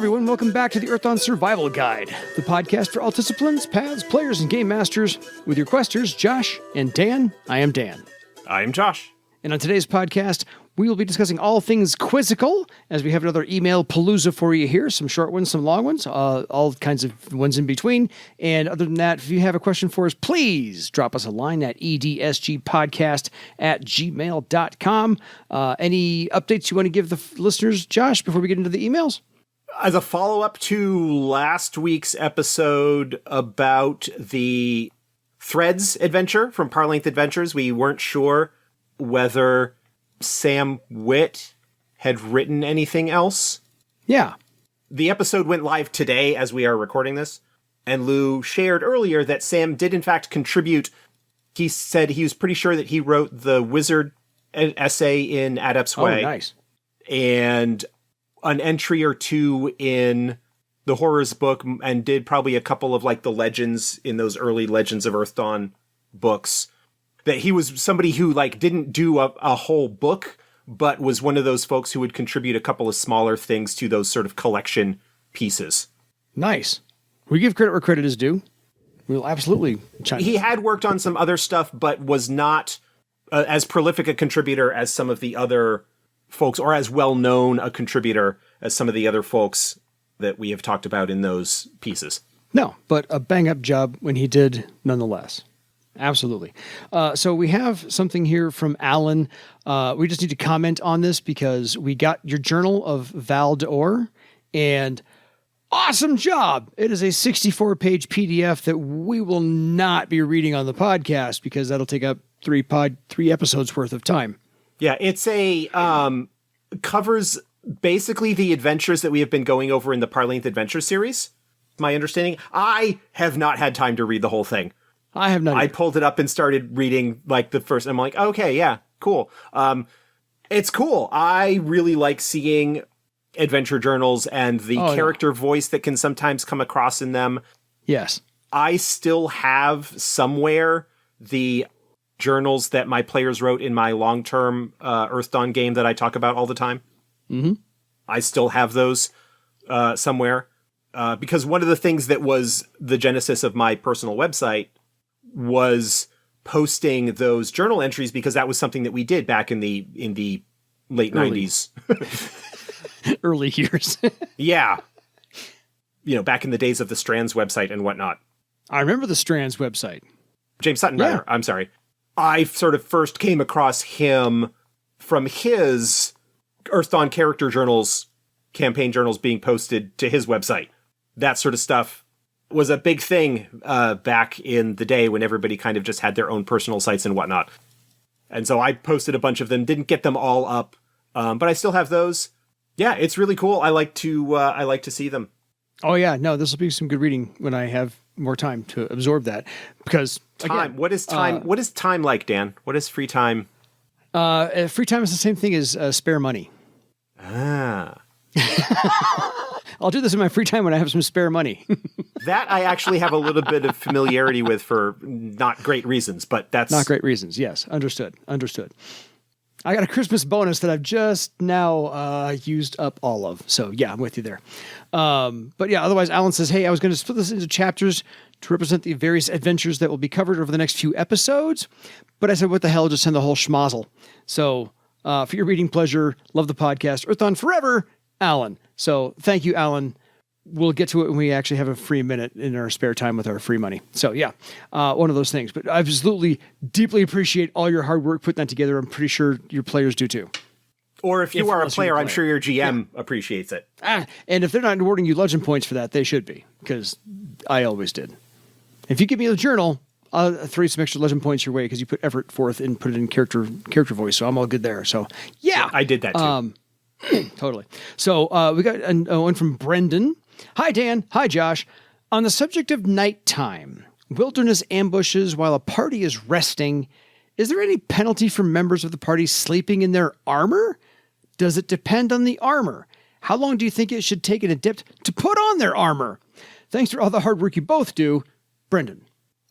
everyone, welcome back to the Earthdawn Survival Guide, the podcast for all disciplines, paths, players, and game masters. With your questers, Josh and Dan. I am Dan. I am Josh. And on today's podcast, we will be discussing all things quizzical, as we have another email palooza for you here. Some short ones, some long ones, all kinds of ones in between. And other than that, if you have a question for us, please drop us a line at edsgpodcast@gmail.com. Any updates you want to give the listeners, Josh, before we get into the emails? As a follow-up to last week's episode about the Threads adventure from Parlength Adventures, we weren't sure whether Sam Witt had written anything else. Yeah. The episode went live today as we are recording this, and Lou shared earlier that Sam did in fact contribute. He said he was pretty sure that he wrote the wizard essay in Adept's Way. Oh, nice. And an entry or two in the Horrors book, and did probably a couple of like the legends in those early Legends of Earthdawn books. That he was somebody who like didn't do a whole book, but was one of those folks who would contribute a couple of smaller things to those sort of collection pieces. Nice. We give credit where credit is due. We'll absolutely chime in. He had worked on some other stuff, but was not as prolific a contributor as some of the other folks, or as well-known a contributor as some of the other folks that we have talked about in those pieces. No, but a bang-up job when he did nonetheless. Absolutely. So we have something here from Aleyn. We just need to comment on this because we got your Journal of Val d'Or, and awesome job. It is a 64-page PDF that we will not be reading on the podcast because that'll take up three episodes worth of time. Yeah, it's covers basically the adventures that we have been going over in the Parlength Adventure series. My understanding. I have not had time to read the whole thing. I have not. I pulled it up and started reading like the first. I'm like, okay, yeah, cool. It's cool. I really like seeing adventure journals and the character voice that can sometimes come across in them. Yes. I still have somewhere the journals that my players wrote in my long-term Earthdawn game that I talk about all the time. Mm-hmm. I still have those somewhere because one of the things that was the genesis of my personal website was posting those journal entries, because that was something that we did back in the late 90s. Early years. Yeah. You know, back in the days of the Strands website and whatnot. I remember the Strands website. James Sutton, rather. I'm sorry. I sort of first came across him from his Earthdawn character journals, campaign journals being posted to his website. That sort of stuff was a big thing back in the day when everybody kind of just had their own personal sites and whatnot. And so I posted a bunch of them, didn't get them all up, but I still have those. Yeah, it's really cool. I like to see them. Oh yeah, no, this will be some good reading when I have more time to absorb that. Because time. Again, what is time? What is time like, Dan? What is free time? Free time is the same thing as spare money. Ah. I'll do this in my free time when I have some spare money. That I actually have a little bit of familiarity with for not great reasons, but that's... Not great reasons, yes. Understood. I got a Christmas bonus that I've just now used up all of. So yeah, I'm with you there. But yeah, otherwise Aleyn says, hey, I was going to split this into chapters to represent the various adventures that will be covered over the next few episodes. But I said, what the hell, just send the whole schmozzle. So for your reading pleasure, love the podcast, Earthdawn forever, Aleyn. So thank you, Aleyn. We'll get to it when we actually have a free minute in our spare time with our free money. So yeah, one of those things. But I absolutely deeply appreciate all your hard work putting that together. I'm pretty sure your players do too. Or if you are a player, I'm sure your GM appreciates it. And if they're not awarding you legend points for that, they should be, because I always did. If you give me the journal, I'll throw you some extra legend points your way because you put effort forth and put it in character voice. So I'm all good there. So yeah, I did that too. Totally. So we got one from Brendan. Hi, Dan. Hi, Josh. On the subject of nighttime, wilderness ambushes while a party is resting, is there any penalty for members of the party sleeping in their armor? Does it depend on the armor? How long do you think it should take an adept to put on their armor? Thanks for all the hard work you both do, Brendan.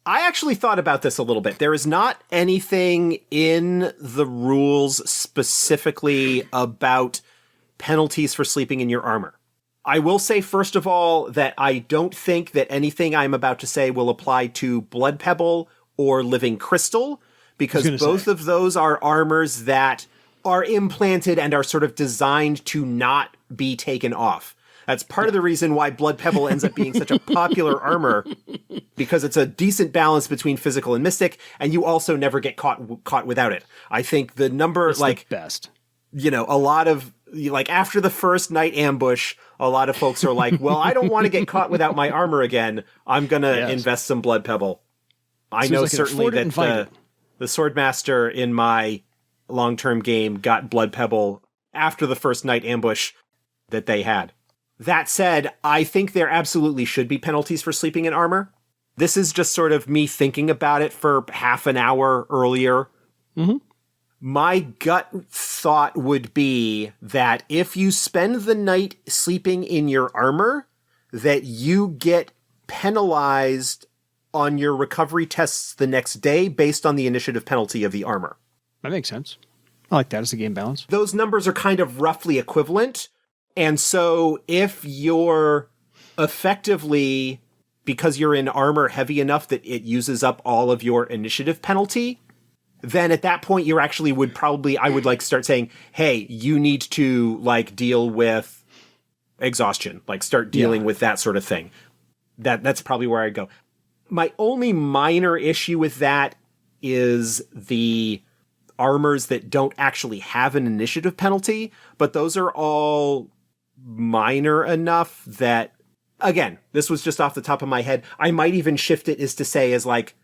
I actually thought about this a little bit. There is not anything in the rules specifically about penalties for sleeping in your armor. I will say, first of all, that I don't think that anything I'm about to say will apply to Blood Pebble or Living Crystal, because both of those are armors that are implanted and are sort of designed to not be taken off. That's part of the reason why Blood Pebble ends up being such a popular armor, because it's a decent balance between physical and mystic, and you also never get caught without it. I think the number, it's like, the best. You know, a lot of, like, after the first night ambush, a lot of folks are like, well, I don't want to get caught without my armor again. I'm going to invest some Blood Pebble. I know certainly that the Swordmaster in my long-term game got Blood Pebble after the first night ambush that they had. That said, I think there absolutely should be penalties for sleeping in armor. This is just sort of me thinking about it for half an hour earlier. Mm-hmm. My gut thought would be that if you spend the night sleeping in your armor, that you get penalized on your recovery tests the next day based on the initiative penalty of the armor. That makes sense. I like that as a game balance. Those numbers are kind of roughly equivalent. And so if you're effectively, because you're in armor heavy enough that it uses up all of your initiative penalty, then at that point you actually would probably, I would like start saying, hey, you need to like deal with exhaustion, like start dealing with that sort of thing. That's probably where I'd go. My only minor issue with that is the armors that don't actually have an initiative penalty, but those are all minor enough that, again, this was just off the top of my head. I might even shift it as to say as like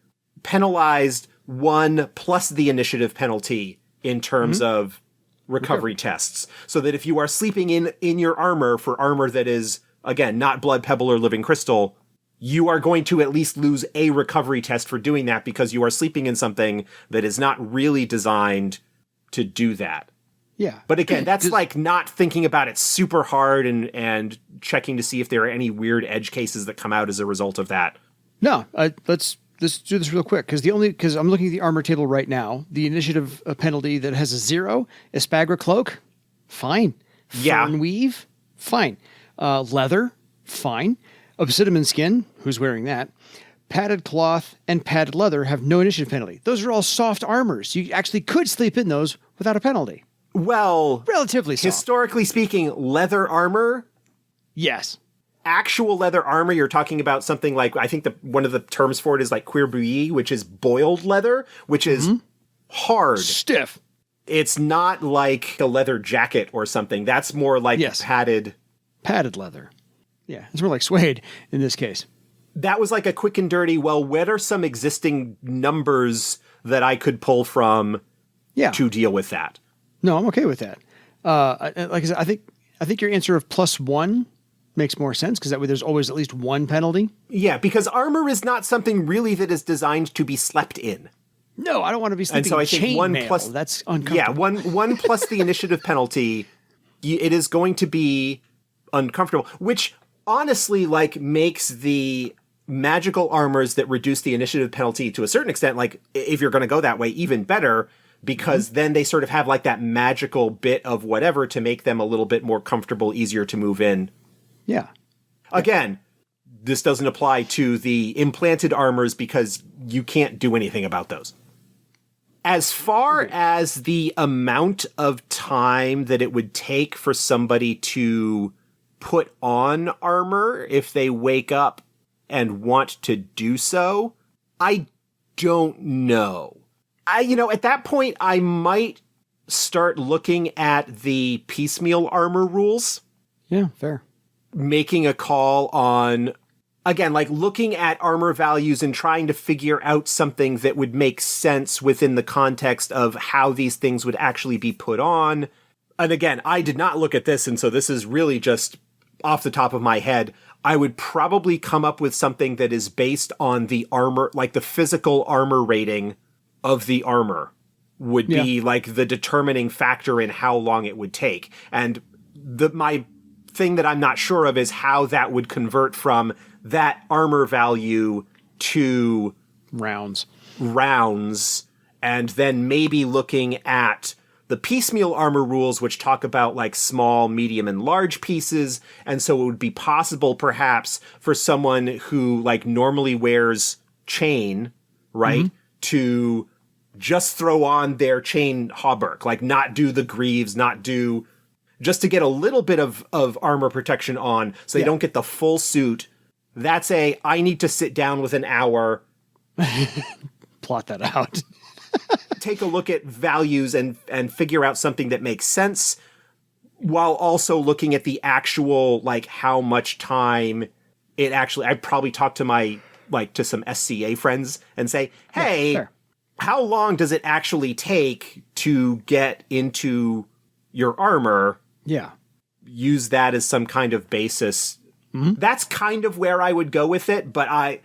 penalized 1 plus the initiative penalty in terms of recovery tests. So that if you are sleeping in your armor for armor that is, again, not Blood Pebble or Living Crystal, you are going to at least lose a recovery test for doing that because you are sleeping in something that is not really designed to do that. Yeah. But again, that's like not thinking about it super hard and checking to see if there are any weird edge cases that come out as a result of that. No, let's do this real quick, because I'm looking at the armor table right now. The initiative penalty that has a 0, Espagra Cloak, fine. Fern Weave, fine. Leather, fine. Obsidian Skin, who's wearing that? Padded Cloth and Padded Leather have no initiative penalty. Those are all soft armors. You actually could sleep in those without a penalty. Well, relatively soft. Historically speaking, leather armor. Yes. Actual leather armor, you're talking about something like, I think one of the terms for it is like cuir bouilli, which is boiled leather, which is hard. Stiff. It's not like a leather jacket or something. That's more like padded. Padded leather. Yeah, it's more like suede in this case. That was like a quick and dirty, well, what are some existing numbers that I could pull from to deal with that? No, I'm okay with that. Like I said, I think your answer of +1 makes more sense, because that way there's always at least one penalty. Yeah, because armor is not something really that is designed to be slept in. No, I don't want to be sleeping in chainmail. That's uncomfortable. Yeah, one plus the initiative penalty, it is going to be uncomfortable, which honestly like makes the magical armors that reduce the initiative penalty to a certain extent, like if you're going to go that way, even better, because then they sort of have like that magical bit of whatever to make them a little bit more comfortable, easier to move in. Yeah. Again, this doesn't apply to the implanted armors because you can't do anything about those. As far as the amount of time that it would take for somebody to put on armor if they wake up and want to do so, I don't know. At that point, I might start looking at the piecemeal armor rules. Yeah, fair. Making a call on, again, like looking at armor values and trying to figure out something that would make sense within the context of how these things would actually be put on. And again, I did not look at this, and so this is really just off the top of my head. I would probably come up with something that is based on the armor, like the physical armor rating of the armor would be like the determining factor in how long it would take. And my thing that I'm not sure of is how that would convert from that armor value to rounds, and then maybe looking at the piecemeal armor rules, which talk about like small, medium, and large pieces. And so it would be possible perhaps for someone who like normally wears chain, right, to just throw on their chain hauberk, like not do the greaves, just to get a little bit of armor protection on so they don't get the full suit. That's I need to sit down with an hour. Plot that out. Take a look at values and figure out something that makes sense while also looking at the actual, like how much time it actually, I'd probably talk to to some SCA friends and say, hey, how long does it actually take to get into your armor? Yeah. Use that as some kind of basis. That's kind of where I would go with it, but I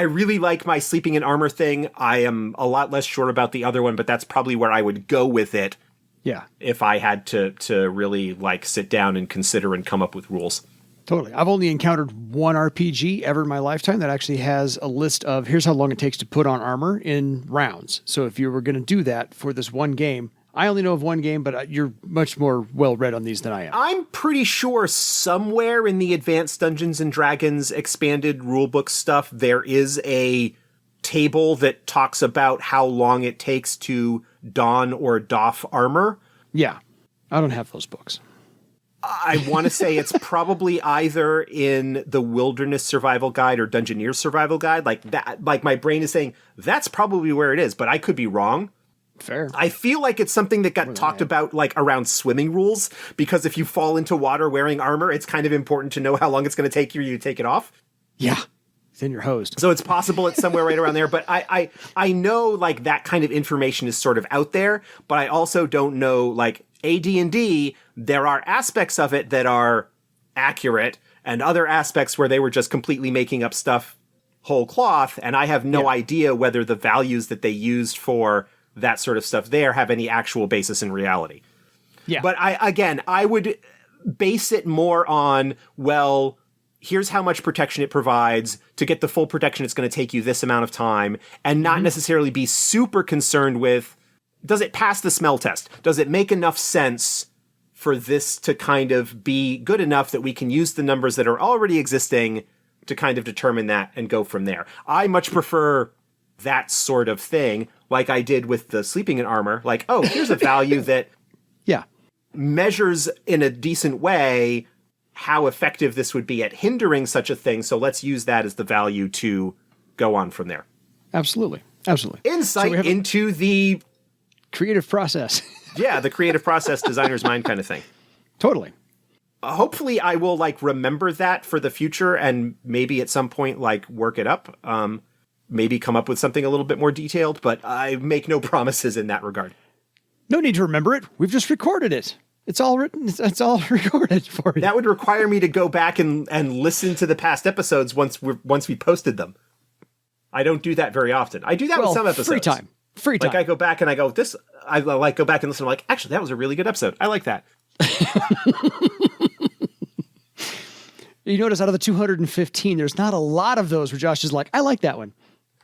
really like my sleeping in armor thing. I am a lot less sure about the other one, but that's probably where I would go with it. Yeah. If I had to really like sit down and consider and come up with rules. Totally. I've only encountered one RPG ever in my lifetime that actually has a list of here's how long it takes to put on armor in rounds. So if you were going to do that for this one game, I only know of one game, but you're much more well-read on these than I am. I'm pretty sure somewhere in the Advanced Dungeons & Dragons expanded rulebook stuff, there is a table that talks about how long it takes to don or doff armor. Yeah. I don't have those books. I want to say it's probably either in the Wilderness Survival Guide or Dungeoneer's Survival Guide. Like that, like my brain is saying, that's probably where it is, but I could be wrong. Fair. I feel like it's something that got talked about like around swimming rules, because if you fall into water wearing armor, it's kind of important to know how long it's going to take you to take it off. Yeah. Then you're hosed. So it's possible it's somewhere right around there, but I know like that kind of information is sort of out there, but I also don't know like AD&D, there are aspects of it that are accurate and other aspects where they were just completely making up stuff whole cloth, and I have no idea whether the values that they used for that sort of stuff there have any actual basis in reality. Yeah. But I would base it more on, well, here's how much protection it provides. To get the full protection, it's going to take you this amount of time, and not necessarily be super concerned with, does it pass the smell test? Does it make enough sense for this to kind of be good enough that we can use the numbers that are already existing to kind of determine that and go from there? I much prefer that sort of thing, like I did with the sleeping in armor. Like, oh, here's a value that measures in a decent way how effective this would be at hindering such a thing, so let's use that as the value to go on from there. Absolutely. Absolutely. Insight into the creative process. the creative process, designer's mind kind of thing. Totally. Hopefully I will like remember that for the future and maybe at some point like work it up. Maybe come up with something a little bit more detailed, but I make no promises in that regard. No need to remember it. We've just recorded it. It's all written. It's all recorded for you. That would require me to go back and listen to the past episodes once we posted them. I don't do that very often. I do that with some episodes. Free time. Like I go back and I go, I like go back and listen. I'm like, actually, that was a really good episode. I like that. You notice out of the 215, there's not a lot of those where Josh is like, I like that one.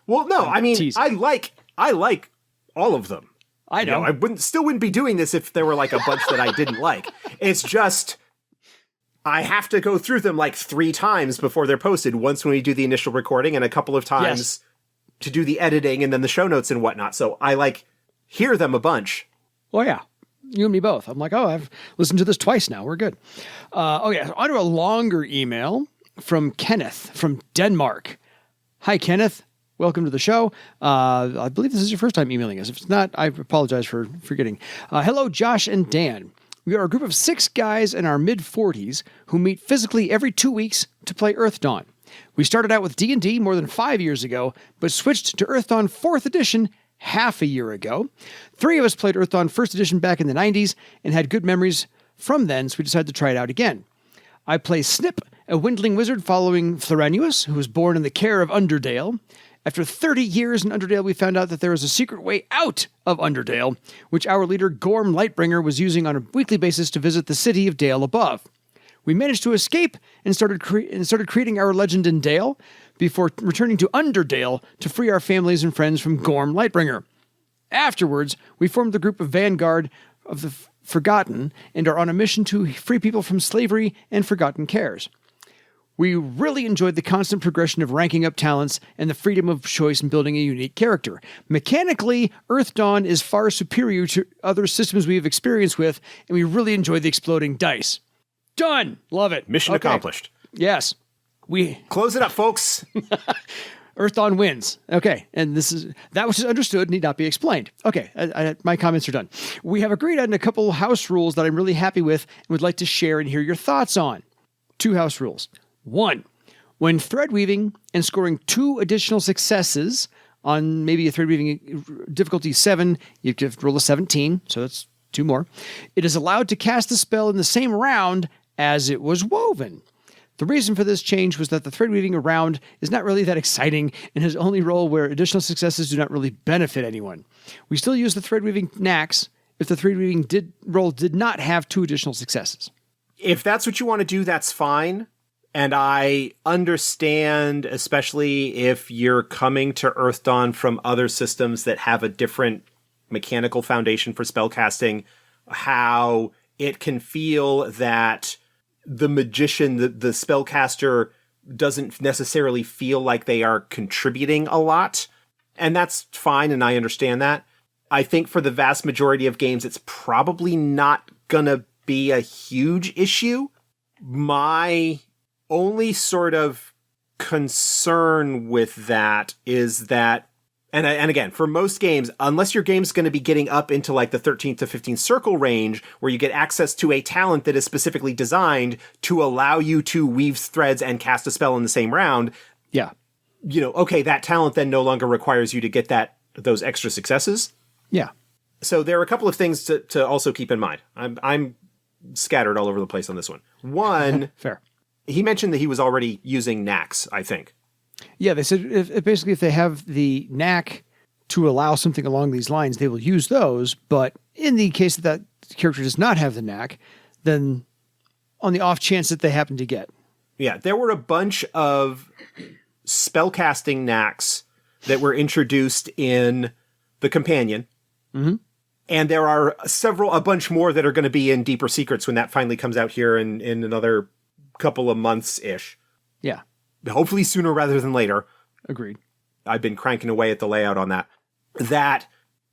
Well, no, I mean, I like all of them. I know. I wouldn't be doing this if there were like a bunch that I didn't like. It's just I have to go through them like 3 times before they're posted. Once when we do the initial recording, and a couple of times to do the editing and then the show notes and whatnot. So I like hear them a bunch. Oh yeah, you and me both. I'm like, oh, I've listened to this twice now. We're good. On to a longer email from Kenneth from Denmark. Hi, Kenneth. Welcome to the show. I believe this is your first time emailing us. If it's not, I apologize for forgetting. Hello, Josh and Dan. We are a group of 6 guys in our mid-40s who meet physically every 2 weeks to play Earthdawn. We started out with D&D more than 5 years ago, but switched to Earthdawn 4th edition half a year ago. 3 of us played Earthdawn 1st edition back in the 90s and had good memories from then, so we decided to try it out again. I play Snip, a windling wizard following Floranuus, who was born in the care of Underdale. After 30 years in Underdale, we found out that there was a secret way out of Underdale, which our leader Gorm Lightbringer was using on a weekly basis to visit the city of Dale above. We managed to escape and started creating our legend in Dale before returning to Underdale to free our families and friends from Gorm Lightbringer. Afterwards, we formed the group of Vanguard of the Forgotten and are on a mission to free people from slavery and forgotten cares. We really enjoyed the constant progression of ranking up talents and the freedom of choice in building a unique character. Mechanically, Earthdawn is far superior to other systems we have experienced with, and we really enjoyed the exploding dice. Done! Love it. Mission accomplished. Yes. We close it up, folks. Earthdawn wins. Okay, and that which is understood need not be explained. Okay, my comments are done. We have agreed on a couple house rules that I'm really happy with and would like to share and hear your thoughts on. 2 house rules. 1, when thread weaving and scoring 2 additional successes on maybe a thread weaving difficulty 7, you have to roll a 17, so that's 2 more. It is allowed to cast a spell in the same round as it was woven. The reason for this change was that the thread weaving round is not really that exciting and has only roll where additional successes do not really benefit anyone. We still use the thread weaving knacks if the thread weaving did not have 2 additional successes. If that's what you want to do, that's fine. And I understand, especially if you're coming to Earthdawn from other systems that have a different mechanical foundation for spellcasting, how it can feel that the magician, the spellcaster, doesn't necessarily feel like they are contributing a lot. And that's fine, and I understand that. I think for the vast majority of games, it's probably not gonna be a huge issue. My only sort of concern with that is that, and again, for most games, unless your game's going to be getting up into like the 13th to 15th circle range, where you get access to a talent that is specifically designed to allow you to weave threads and cast a spell in the same round. Yeah. Okay, that talent then no longer requires you to get those extra successes. Yeah. So there are a couple of things to also keep in mind. I'm scattered all over the place on this one. One, fair. He mentioned that he was already using knacks, I think. Yeah, they said if they have the knack to allow something along these lines, they will use those. But in the case that character does not have the knack, then on the off chance that they happen to get. Yeah, there were a bunch of spellcasting knacks that were introduced in the companion. Mm-hmm. And there are a bunch more that are going to be in Deeper Secrets when that finally comes out here in another couple of months-ish. Yeah. Hopefully sooner rather than later. Agreed. I've been cranking away at the layout on that. That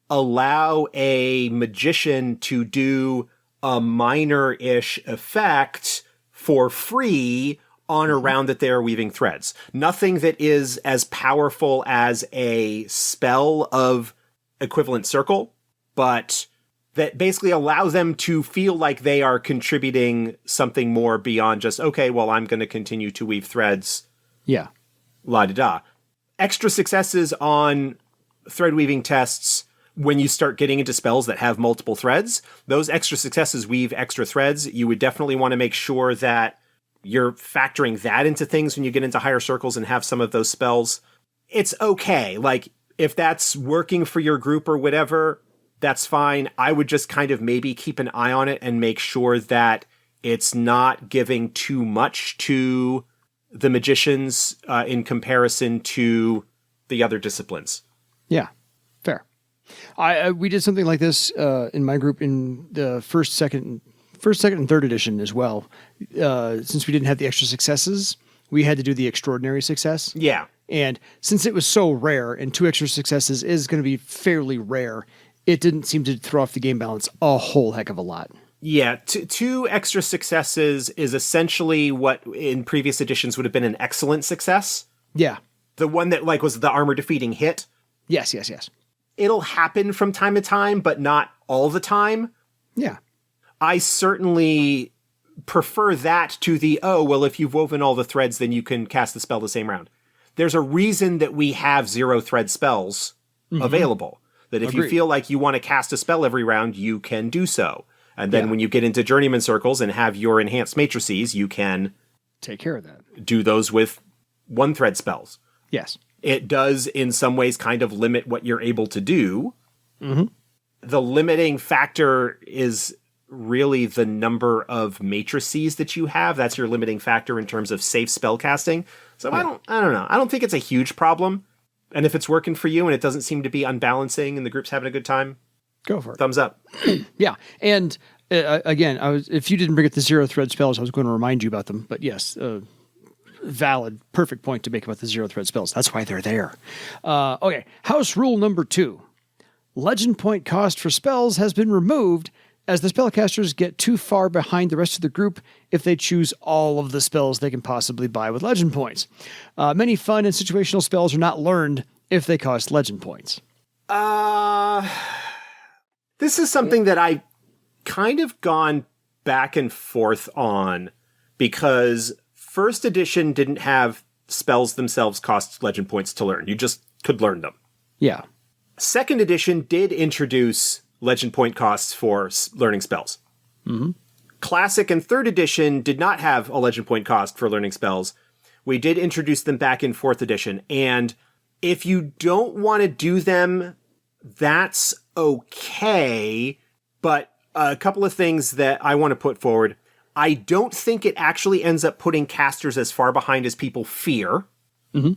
allow a magician to do a minor-ish effect for free on a round that they're weaving threads. Nothing that is as powerful as a spell of equivalent circle, but that basically allows them to feel like they are contributing something more beyond just, okay, well, I'm going to continue to weave threads. Yeah. La-da-da. Extra successes on thread weaving tests when you start getting into spells that have multiple threads. Those extra successes weave extra threads. You would definitely want to make sure that you're factoring that into things when you get into higher circles and have some of those spells. It's okay. Like, if that's working for your group or whatever, that's fine. I would just kind of maybe keep an eye on it and make sure that it's not giving too much to the magicians in comparison to the other disciplines. Yeah, fair. We did something like this in my group in the first, second, and third edition as well. Since we didn't have the extra successes, we had to do the extraordinary success. Yeah. And since it was so rare, and 2 extra successes is going to be fairly rare, it didn't seem to throw off the game balance a whole heck of a lot. Yeah, 2 extra successes is essentially what in previous editions would have been an excellent success. Yeah. The one that was the armor defeating hit. Yes. It'll happen from time to time, but not all the time. Yeah. I certainly prefer that to the, if you've woven all the threads, then you can cast the spell the same round. There's a reason that we have 0 thread spells available. That if you feel like you want to cast a spell every round, you can do so. And then when you get into journeyman circles and have your enhanced matrices, you can take care of that. Do those with 1 thread spells. Yes. It does in some ways kind of limit what you're able to do. Mm-hmm. The limiting factor is really the number of matrices that you have. That's your limiting factor in terms of safe spell casting. So I don't know. I don't think it's a huge problem. And if it's working for you and it doesn't seem to be unbalancing and the group's having a good time, go for it. Thumbs up. Yeah. And again, if you didn't bring up the zero thread spells, I was going to remind you about them. But yes, valid, perfect point to make about the zero thread spells. That's why they're there. Okay. House rule number 2. Legend point cost for spells has been removed as the spellcasters get too far behind the rest of the group if they choose all of the spells they can possibly buy with legend points. Many fun and situational spells are not learned if they cost legend points. This is something that I kind of gone back and forth on because first edition didn't have spells themselves cost legend points to learn. You just could learn them. Yeah. Second edition did introduce legend point costs for learning spells. Mm-hmm. Classic and third edition did not have a legend point cost for learning spells. We did introduce them back in fourth edition. And if you don't want to do them, that's okay. But a couple of things that I want to put forward. I don't think it actually ends up putting casters as far behind as people fear. Mm-hmm.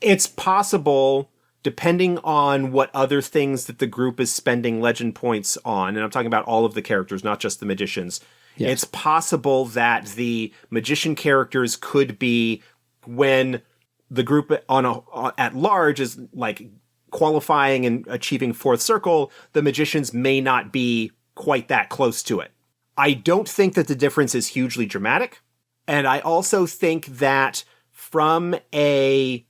It's possible, depending on what other things that the group is spending legend points on, and I'm talking about all of the characters, not just the magicians. Yes. It's possible that the magician characters could be, when the group at large is like qualifying and achieving fourth circle, the magicians may not be quite that close to it. I don't think that the difference is hugely dramatic. And I also think that from a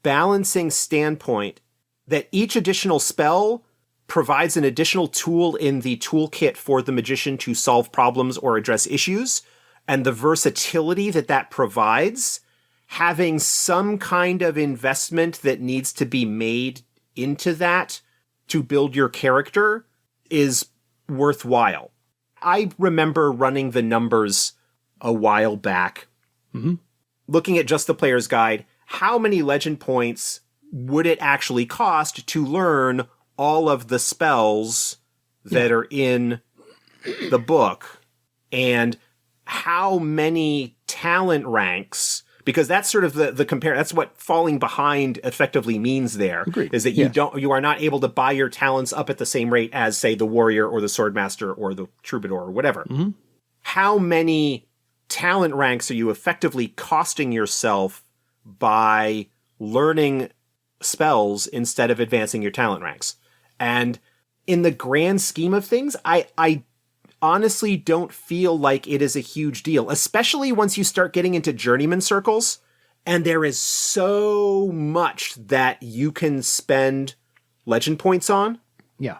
balancing standpoint, that each additional spell provides an additional tool in the toolkit for the magician to solve problems or address issues. And the versatility that that provides, having some kind of investment that needs to be made into that to build your character is worthwhile. I remember running the numbers a while back, looking at just the player's guide. How many legend points would it actually cost to learn all of the spells that are in the book? And how many talent ranks? Because that's sort of the compare. That's what falling behind effectively means there. Agreed. Is that you are not able to buy your talents up at the same rate as, say, the warrior or the swordmaster or the troubadour or whatever. Mm-hmm. How many talent ranks are you effectively costing yourself by learning spells instead of advancing your talent ranks? And in the grand scheme of things, I honestly don't feel like it is a huge deal, especially once you start getting into journeyman circles, and there is so much that you can spend legend points on. Yeah.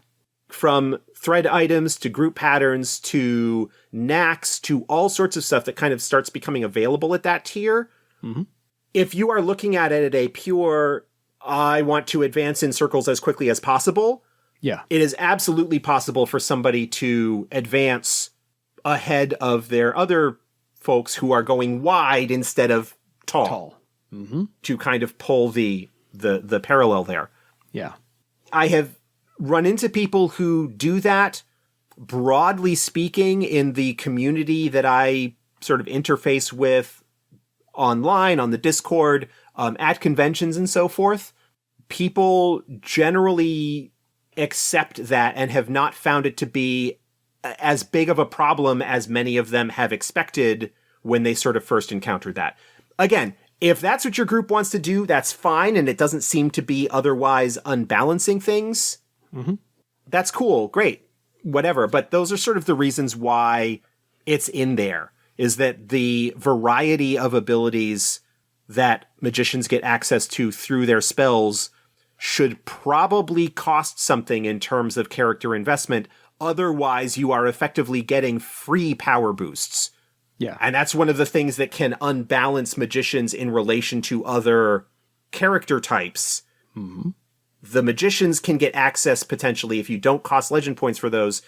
From thread items to group patterns to knacks to all sorts of stuff that kind of starts becoming available at that tier. Mm-hmm. If you are looking at it at a pure, I want to advance in circles as quickly as possible, yeah, it is absolutely possible for somebody to advance ahead of their other folks who are going wide instead of tall. Mm-hmm. To kind of pull the parallel there. Yeah. I have run into people who do that, broadly speaking, in the community that I sort of interface with online, on the Discord, at conventions and so forth. People generally accept that and have not found it to be as big of a problem as many of them have expected when they sort of first encountered that. Again, if that's what your group wants to do, that's fine, and it doesn't seem to be otherwise unbalancing things. Mm-hmm. That's cool, great, whatever. But those are sort of the reasons why it's in there, is that the variety of abilities that magicians get access to through their spells should probably cost something in terms of character investment. Otherwise, you are effectively getting free power boosts. Yeah. And that's one of the things that can unbalance magicians in relation to other character types. Mm-hmm. The magicians can get access, potentially, if you don't cost legend points for those,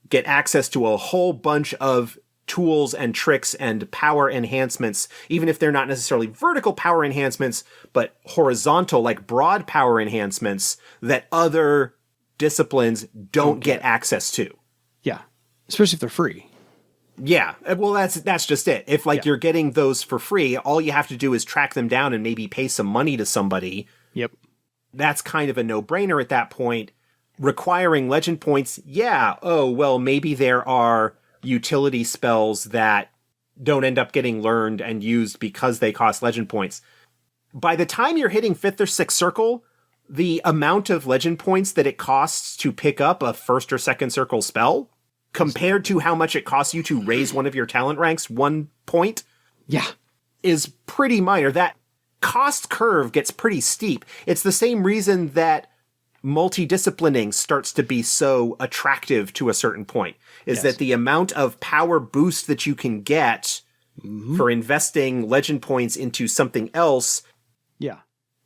get access to a whole bunch of tools and tricks and power enhancements, even if they're not necessarily vertical power enhancements, but horizontal, like broad power enhancements that other disciplines don't get access to. Yeah. Especially if they're free. Yeah. Well, that's just it. If you're getting those for free, all you have to do is track them down and maybe pay some money to somebody. Yep. that's kind of a no-brainer at that point. Requiring legend points, yeah, oh, well, maybe there are utility spells that don't end up getting learned and used because they cost legend points. By the time you're hitting 5th or 6th circle, the amount of legend points that it costs to pick up a 1st or 2nd circle spell, compared to how much it costs you to raise one of your talent ranks 1 point, is pretty minor. That cost curve gets pretty steep. It's the same reason that multidisciplining starts to be so attractive to a certain point, is that the amount of power boost that you can get for investing legend points into something else,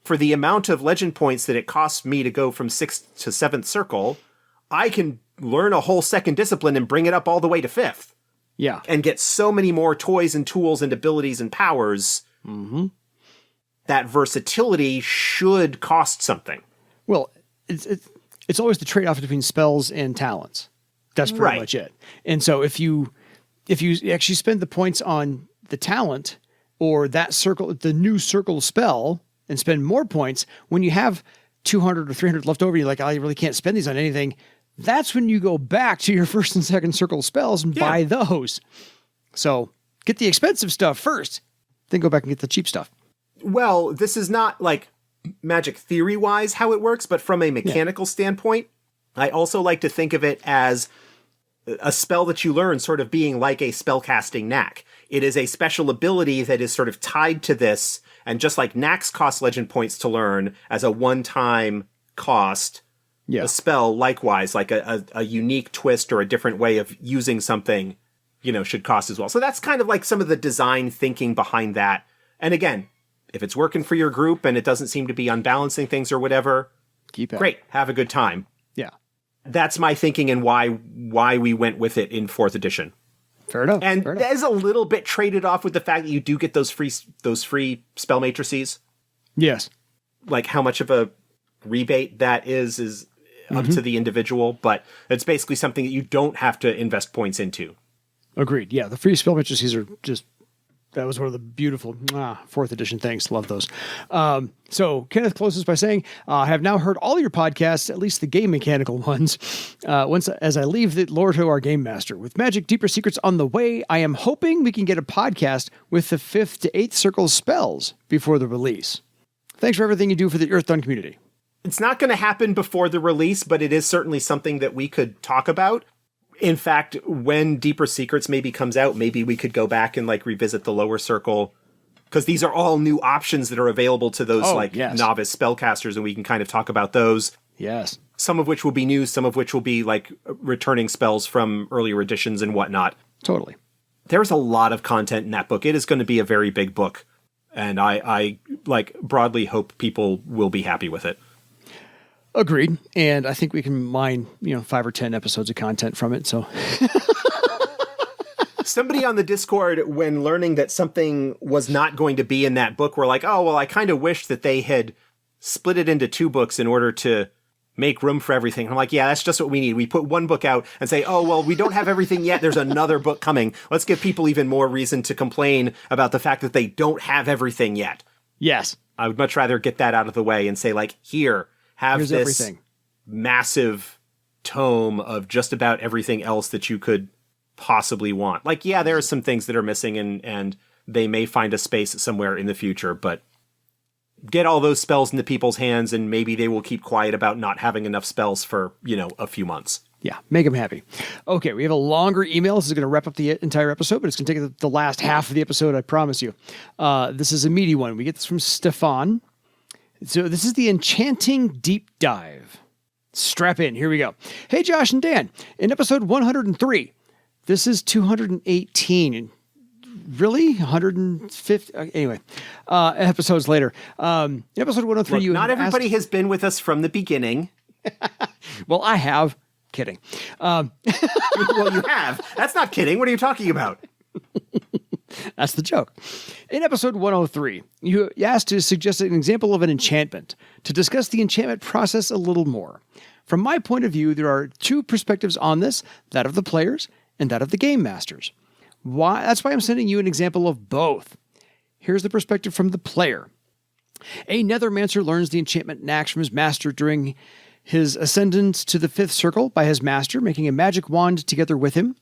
for the amount of legend points that it costs me to go from 6th to 7th circle, I can learn a whole 2nd discipline and bring it up all the way to 5th. Yeah. And get so many more toys and tools and abilities and powers. That versatility should cost something. Well, it's always the trade-off between spells and talents. That's pretty much it. And so if you actually spend the points on the talent or that circle, the new circle spell, and spend more points, when you have 200 or 300 left over, you're like, I really can't spend these on anything. That's when you go back to your 1st and 2nd circle spells and buy those. So get the expensive stuff first, then go back and get the cheap stuff. Well, this is not like Magic theory-wise how it works, but from a mechanical standpoint, I also like to think of it as a spell that you learn sort of being like a spellcasting knack. It is a special ability that is sort of tied to this, and just like knacks cost legend points to learn as a one-time cost, a spell likewise, like a unique twist or a different way of using something, should cost as well. So that's kind of like some of the design thinking behind that. And again, if it's working for your group and it doesn't seem to be unbalancing things or whatever, keep it. Great, have a good time. Yeah. That's my thinking and why we went with it in 4th edition. Fair enough. And that is a little bit traded off with the fact that you do get those free spell matrices. Yes. Like how much of a rebate that is up to the individual, but it's basically something that you don't have to invest points into. Agreed. Yeah, the free spell matrices are just, that was one of the beautiful 4th edition things. Love those. So Kenneth closes by saying, I have now heard all your podcasts, at least the game mechanical ones, once as I leave the lore to our game master. With Magic Deeper Secrets on the way, I am hoping we can get a podcast with the 5th to 8th circle spells before the release. Thanks for everything you do for the Earthdawn community. It's not going to happen before the release, but it is certainly something that we could talk about. In fact, when Deeper Secrets maybe comes out, maybe we could go back and revisit the lower circle, because these are all new options that are available to those novice spellcasters, and we can kind of talk about those. Yes. Some of which will be new, some of which will be returning spells from earlier editions and whatnot. Totally. There's a lot of content in that book. It is going to be a very big book, and I broadly hope people will be happy with it. Agreed. And I think we can mine, 5 or 10 episodes of content from it. So somebody on the Discord, when learning that something was not going to be in that book, were like, oh, well, I kind of wish that they had split it into 2 books in order to make room for everything. And I'm like, yeah, that's just what we need. We put 1 book out and say, oh, well, we don't have everything yet. There's another book coming. Let's give people even more reason to complain about the fact that they don't have everything yet. Yes. I would much rather get that out of the way and say, here's this everything. Massive tome of just about everything else that you could possibly want. There are some things that are missing and they may find a space somewhere in the future, but get all those spells into people's hands and maybe they will keep quiet about not having enough spells for, a few months. Yeah, make them happy. Okay, we have a longer email. This is going to wrap up the entire episode, but it's going to take the last half of the episode, I promise you. This is a meaty one. We get this from Stefan. So this is the Enchanting Deep Dive. Strap in. Here we go. Hey, Josh and Dan. In episode 103, this is 218. Really? 150? Anyway, episodes later. Episode 103. Look, not everybody has been with us from the beginning. Well, I have. Kidding. Well, you have. That's not kidding. What are you talking about? That's the joke. In episode 103, you asked to suggest an example of an enchantment, to discuss the enchantment process a little more. From my point of view, there are 2 perspectives on this, that of the players and that of the game masters. That's why I'm sending you an example of both. Here's the perspective from the player. A Nethermancer learns the enchantment knacks from his master during his ascendance to the 5th circle by his master, making a magic wand together with him.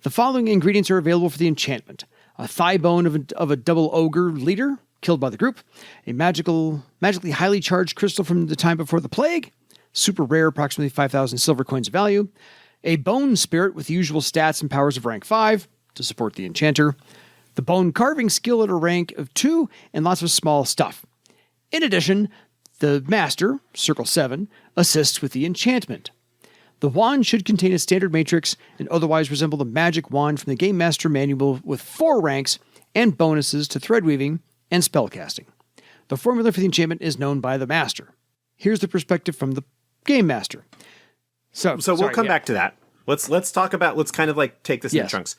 The following ingredients are available for the enchantment. A thigh bone of a double ogre leader, killed by the group. A magically highly charged crystal from the time before the plague. Super rare, approximately 5,000 silver coins of value. A bone spirit with the usual stats and powers of rank 5 to support the enchanter. The bone carving skill at a rank of 2 and lots of small stuff. In addition, the master, circle 7, assists with the enchantment. The wand should contain a standard matrix and otherwise resemble the magic wand from the Game Master Manual with 4 ranks and bonuses to thread weaving and spellcasting. The formula for the enchantment is known by the master. Here's the perspective from the Game Master. So we'll come back to that. Let's talk about, let's kind of like take this in chunks.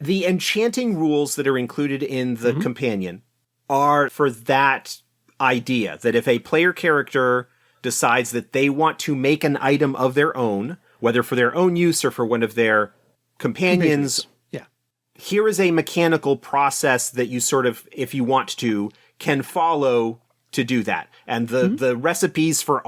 The enchanting rules that are included in the companion are for that idea that if a player character decides that they want to make an item of their own, whether for their own use or for one of their companions, here is a mechanical process that you sort of, if you want to, can follow to do that. And the recipes for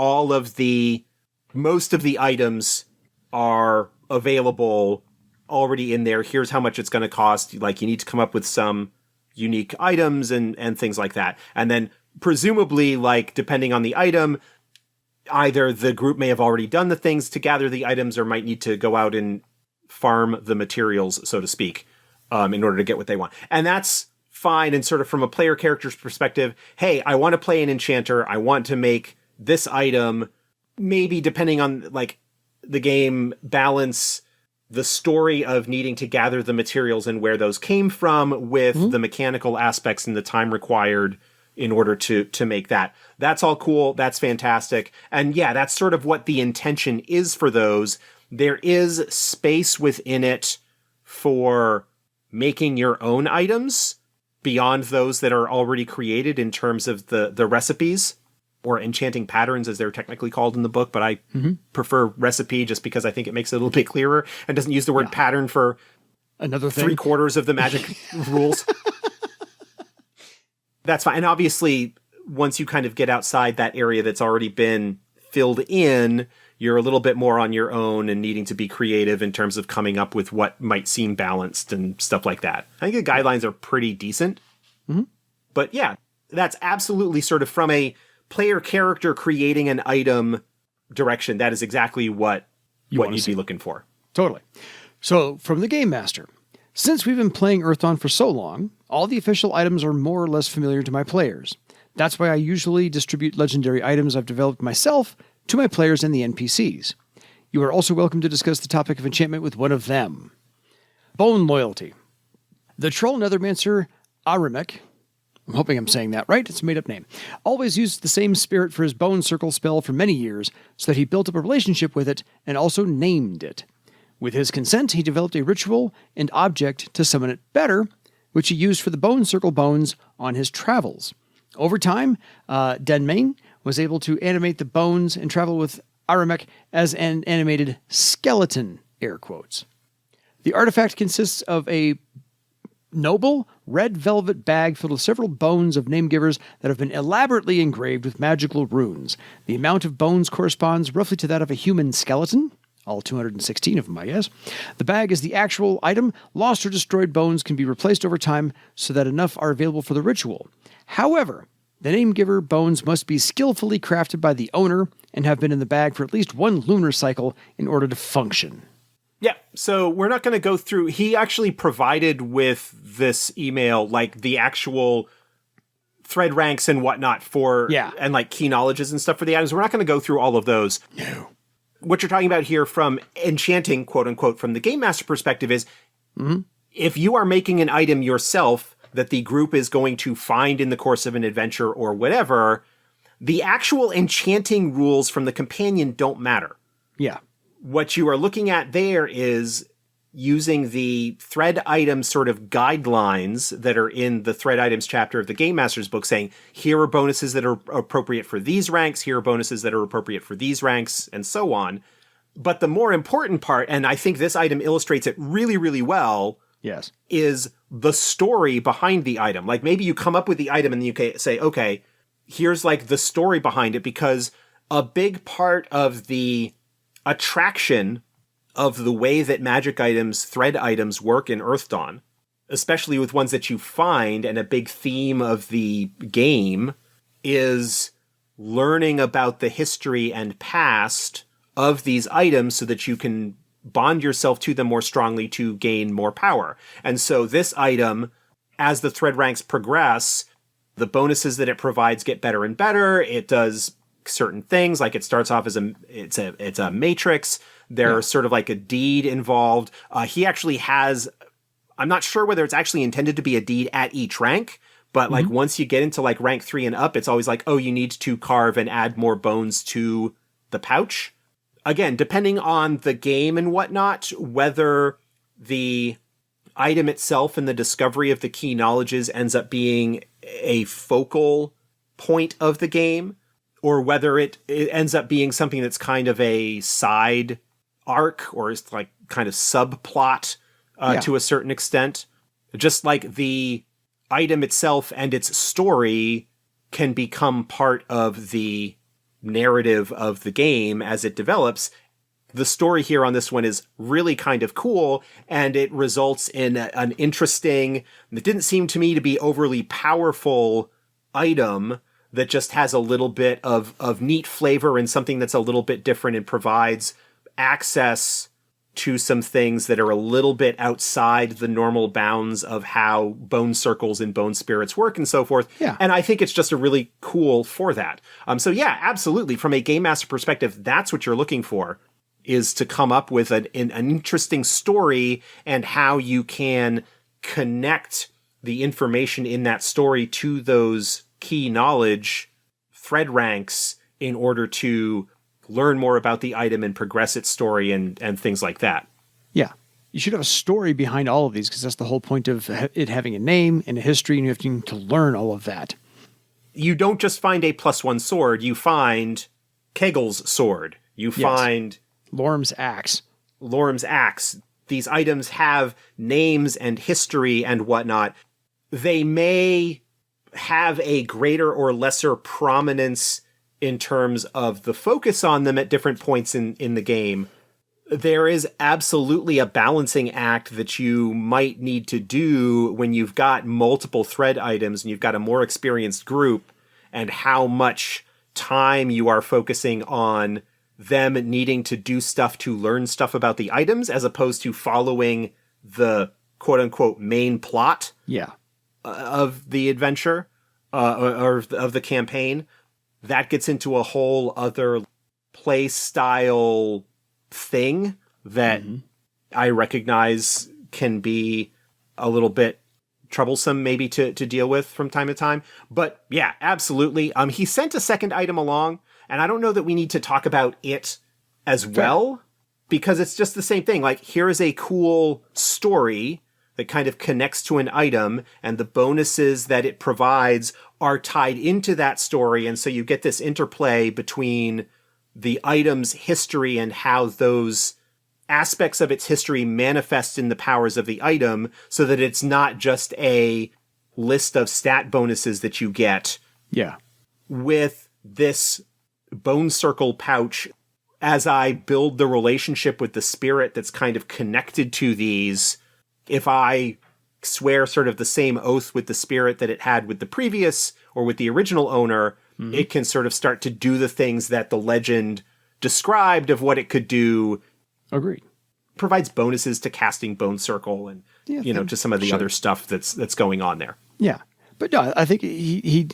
most of the items are available already in there. Here's how much it's going to cost. Like, you need to come up with some unique items and things like that. And then presumably, like, depending on the item, either the group may have already done the things to gather the items or might need to go out and farm the materials, so to speak, in order to get what they want. And that's fine. And sort of from a player character's perspective, hey, I want to play an enchanter. I want to make this item. Maybe depending on like the game, balance the story of needing to gather the materials and where those came from with the mechanical aspects and the time required in order to make that. That's all cool. That's fantastic. And yeah, that's sort of what the intention is for those. There is space within it for making your own items beyond those that are already created in terms of the recipes, or enchanting patterns as they're technically called in the book, but I prefer recipe just because I think it makes it a little bit clearer and doesn't use the word pattern for another thing. 3/4 of the magic rules. That's fine. And obviously, once you kind of get outside that area that's already been filled in, you're a little bit more on your own and needing to be creative in terms of coming up with what might seem balanced and stuff like that. I think the guidelines are pretty decent. But yeah, that's absolutely sort of from a player character creating an item direction. That is exactly what you'd be looking for. Totally. So from the Game Master, since we've been playing Earthdawn for so long, all the official items are more or less familiar to my players. That's why I usually distribute legendary items I've developed myself to my players and the NPCs. You are also welcome to discuss the topic of enchantment with one of them. Bone Loyalty. The Troll Nethermancer Arimek, I'm hoping I'm saying that right, it's a made-up name, always used the same spirit for his Bone Circle spell for many years, so that he built up a relationship with it and also named it. With his consent, he developed a ritual and object to summon it better, which he used for the Bone Circle bones on his travels. Over time, Denmain was able to animate the bones and travel with Arimek as an animated skeleton, air quotes. The artifact consists of a noble red velvet bag filled with several bones of name-givers that have been elaborately engraved with magical runes. The amount of bones corresponds roughly to that of a human skeleton, all 216 of them, I guess. The bag is the actual item. Lost or destroyed bones can be replaced over time so that enough are available for the ritual. However, the name-giver bones must be skillfully crafted by the owner and have been in the bag for at least one lunar cycle in order to function. Yeah, so we're not going to go through. He actually provided with this email, like, the actual thread ranks and whatnot for, and like key knowledges and stuff for the items. We're not going to go through all of those. No. What you're talking about here from enchanting, quote unquote, from the Game Master perspective is, if you are making an item yourself that the group is going to find in the course of an adventure or whatever, the actual enchanting rules from the companion don't matter. Yeah. What you are looking at there is using the thread items sort of guidelines that are in the thread items chapter of the Game Master's book, saying, here are bonuses that are appropriate for these ranks, here are bonuses that are appropriate for these ranks, and so on. But the more important part, and I think this item illustrates it really, really well, is the story behind the item. Like, maybe you come up with the item and you say, okay, here's like the story behind it, because a big part of the attraction of the way that magic items, thread items work in Earthdawn, especially with ones that you find, and a big theme of the game is learning about the history and past of these items so that you can bond yourself to them more strongly to gain more power. And so this item, as the thread ranks progress, the bonuses that it provides get better and better. It does certain things, like it starts off as it's a matrix. There's sort of like a deed involved. He actually has, I'm not sure whether it's actually intended to be a deed at each rank, but like once you get into like rank 3 and up, it's always like, oh, you need to carve and add more bones to the pouch. Again, depending on the game and whatnot, whether the item itself and the discovery of the key knowledges ends up being a focal point of the game, or whether it ends up being something that's kind of a side arc or is like kind of subplot to a certain extent. Just like the item itself and its story can become part of the narrative of the game as it develops. The story here on this one is really kind of cool, and it results in an interesting, it didn't seem to me to be overly powerful item that just has a little bit of neat flavor and something that's a little bit different and provides access to some things that are a little bit outside the normal bounds of how bone circles and bone spirits work and so forth. Yeah. And I think it's just a really cool for that. So yeah, absolutely. From a game master perspective, that's what you're looking for, is to come up with an interesting story and how you can connect the information in that story to those key knowledge thread ranks in order to learn more about the item and progress its story and things like that. Yeah. You should have a story behind all of these, because that's the whole point of it having a name and a history, and you have to learn all of that. You don't just find a +1 sword, you find Kegel's sword. You find Lorm's axe. These items have names and history and whatnot. They may have a greater or lesser prominence in terms of the focus on them at different points in the game. There is absolutely a balancing act that you might need to do when you've got multiple thread items and you've got a more experienced group, and how much time you are focusing on them needing to do stuff to learn stuff about the items as opposed to following the quote-unquote main plot of the adventure or of the campaign. That gets into a whole other play style thing that I recognize can be a little bit troublesome maybe to deal with from time to time. But yeah, absolutely. He sent a second item along, and I don't know that we need to talk about it as well, because it's just the same thing. Like, here is a cool story that kind of connects to an item, and the bonuses that it provides are tied into that story. And so you get this interplay between the item's history and how those aspects of its history manifest in the powers of the item, so that it's not just a list of stat bonuses that you get. Yeah. With this bone circle pouch, as I build the relationship with the spirit that's kind of connected to these, if I swear sort of the same oath with the spirit that it had with the previous or with the original owner, it can sort of start to do the things that the legend described of what it could do. Agreed. Provides bonuses to casting Bone Circle and, to some of the other stuff that's going on there. Yeah. But no, I think he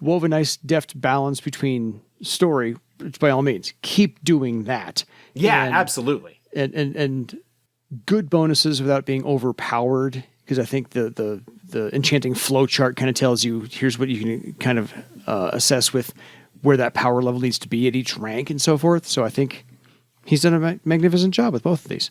wove a nice deft balance between story, which by all means, keep doing that. Yeah, absolutely. And good bonuses without being overpowered, because I think the enchanting flow chart kind of tells you, here's what you can kind of assess with where that power level needs to be at each rank and so forth. So I think he's done a magnificent job with both of these.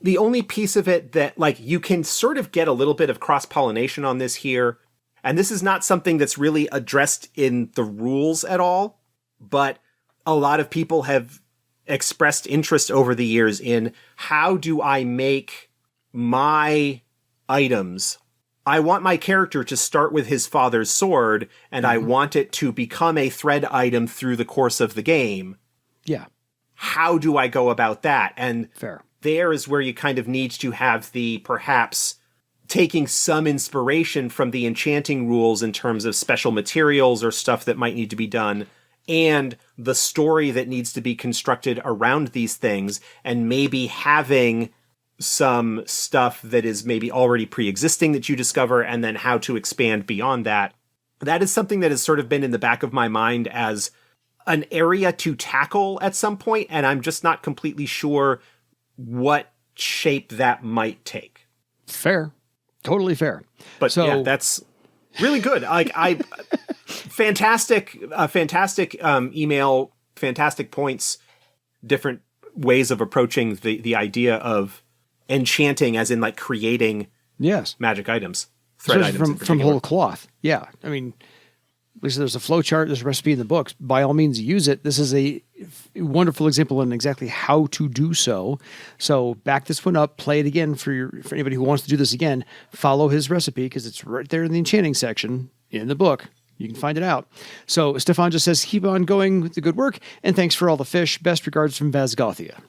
The only piece of it that, like, you can sort of get a little bit of cross-pollination on this here, and this is not something that's really addressed in the rules at all, but a lot of people have expressed interest over the years in how do I make my items I want my character to start with his father's sword, and I want it to become a thread item through the course of the game. Yeah. How do I go about that? And Fair. there is where you kind of need to have the, perhaps, taking some inspiration from the enchanting rules in terms of special materials or stuff that might need to be done, and the story that needs to be constructed around these things, and maybe having some stuff that is maybe already pre-existing that you discover, and then how to expand beyond that. That is something that has sort of been in the back of my mind as an area to tackle at some point, and I'm just not completely sure what shape that might take. Fair. Totally fair. But so, yeah, that's really good. Fantastic email, fantastic points, different ways of approaching the idea of enchanting, as in like creating magic items, thread items from whole cloth. Yeah. I mean, at least there's a flow chart, there's a recipe in the books. By all means, use it. This is a wonderful example on exactly how to do so. So back this one up, play it again for anybody who wants to do this again. Follow his recipe because it's right there in the enchanting section in the book. You can find it out. So Stefan just says, keep on going with the good work, and thanks for all the fish. Best regards from Vazgothia.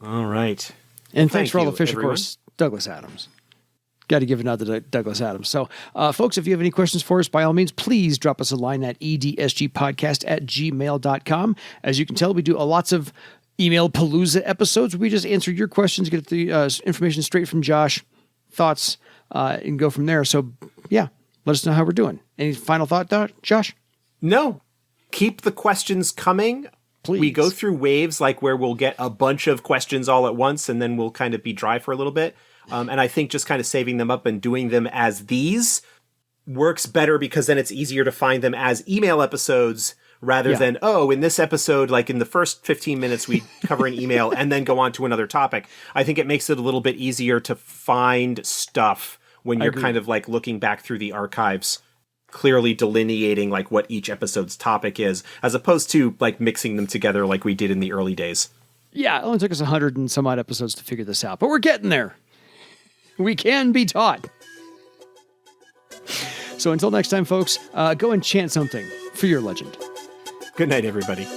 All right. And thanks for all the fish, everyone. of course, Douglas Adams. Got to give a nod to Douglas Adams. So, folks, if you have any questions for us, by all means, please drop us a line at edsgpodcast@gmail.com. As you can tell, we do lots of email palooza episodes where we just answer your questions, get the information straight from Josh, thoughts, and go from there. So, yeah, let us know how we're doing. Any final thought, Josh? No. Keep the questions coming. Please. We go through waves like where we'll get a bunch of questions all at once, and then we'll kind of be dry for a little bit. And I think just kind of saving them up and doing them as these works better, because then it's easier to find them as email episodes rather than, in this episode, like in the first 15 minutes, we cover an email and then go on to another topic. I think it makes it a little bit easier to find stuff when you're kind of like looking back through the archives, clearly delineating like what each episode's topic is, as opposed to like mixing them together like we did in the early days. Yeah, it only took us 100 and some odd episodes to figure this out, but we're getting there. We can be taught. So until next time, folks, go and chant something for your legend. Good night, everybody.